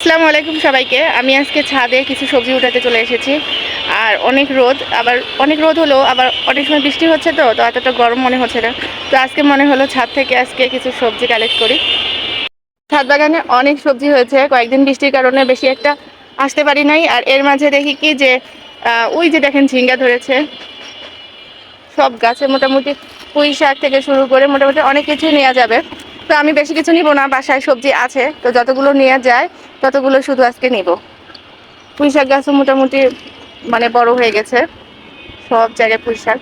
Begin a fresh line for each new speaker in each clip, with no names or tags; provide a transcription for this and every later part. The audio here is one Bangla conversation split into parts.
আসসালামু আলাইকুম সবাইকে। আমি আজকে ছাদে কিছু সবজি উঠাতে চলে এসেছি। আর অনেক রোদ, আবার অনেক রোদ হলো, আবার অনেক সময় বৃষ্টি হচ্ছে, তো এতটা গরম মনে হচ্ছে না। তো আজকে মনে হলো ছাদ থেকে আজকে কিছু সবজি কালেক্ট করি। ছাদ বাগানে অনেক সবজি হয়েছে, কয়েকদিন বৃষ্টির কারণে বেশি একটা আসতে পারি নাই। আর এর মাঝে দেখি কি যে ওই যে দেখেন ঝিঙ্গা ধরেছে। সব গাছে মোটামুটি পুঁই শাক থেকে শুরু করে মোটামুটি অনেক কিছুই নেওয়া যাবে। তো আমি বেশি কিছু নিব না, বাসায় সবজি আছে, তো যতগুলো নেওয়া যায় ততগুলো শুধু আজকে নিব। পুঁই শাক গাছও মোটামুটি মানে বড় হয়ে গেছে, সব জায়গায় পুঁই শাক।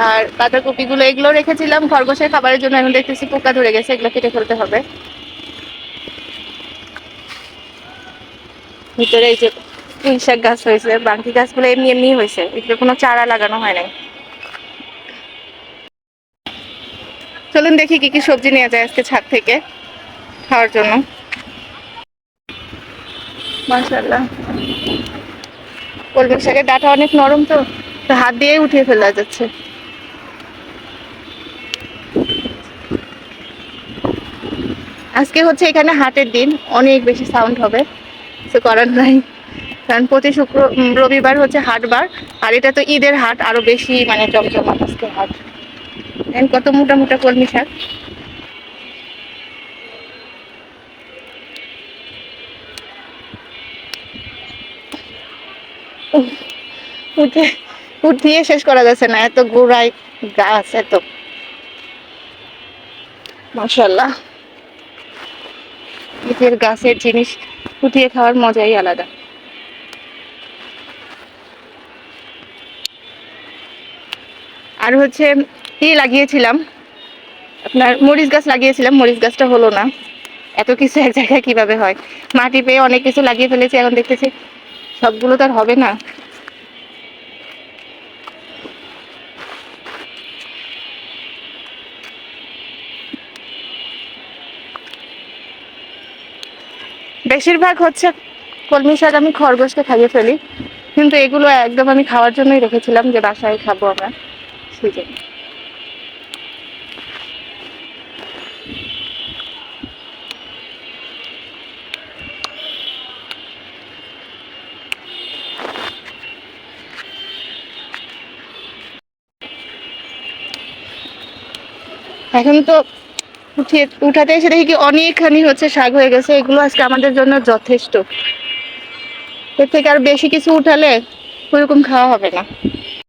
আর বাঁধাকপিগুলো এগুলো রেখেছিলাম খরগোশের খাবারের জন্য, এখন দেখতেছি পোকা ধরে গেছে, এগুলো কেটে ফেলতে হবে। ভিতরে এই যে পুঁই শাক গাছ হয়েছে, বাকি গাছগুলো এমনি এমনি হয়েছে, এগুলো কোনো চারা লাগানো হয় নাই। চলুন দেখি কি কি সবজি নেওয়া যায় আজকে ছাদ থেকে খাওয়ার জন্য। মাশাআল্লাহ, কলমি শাকের ডাঁটা অনেক নরম, তো তো হাত দিয়ে উঠিয়ে ফেলা যাচ্ছে। আজকে হচ্ছে এখানে হাটের দিন, অনেক বেশি সাউন্ড হবে, কিছু করার নাই, কারণ প্রতি রবিবার হচ্ছে হাটবার। আর এটা তো ঈদের হাট, আরো বেশি মানে জমজমাট আজকে হাট। কত মোটা মোটা কলমি শাক। উফ, উঠে উঠিয়ে শেষ করা যাচ্ছে না, এত গোড়ায় গাছ, এত মাশাআল্লাহ। নিজের গাছের জিনিস উঠিয়ে খাওয়ার মজাই আলাদা। আর হচ্ছে কি লাগিয়েছিলাম, আপনার মরিচ গাছ লাগিয়েছিলাম, মরিচ গাছটা হলো না। এত কিছু এক জায়গায় কিভাবে হয়, মাটি পেয়ে অনেক কিছু লাগিয়ে ফেলেছি, এখন দেখতেছি সবগুলো তো আর হবে না। বেশিরভাগ হচ্ছে কলমি শাক আমি খরগোশকে খাইয়ে ফেলি, কিন্তু এগুলো একদম আমি খাওয়ার জন্যই রেখেছিলাম, যে বাসায় খাবো আমরা, সেই জন্য। এখন তো উঠাতে এসে দেখি কি অনেকখানি হচ্ছে শাক হয়ে গেছে, এগুলো আজকে আমাদের জন্য যথেষ্ট। এর থেকে আর বেশি কিছু উঠালে ওইরকম খাওয়া হবে না।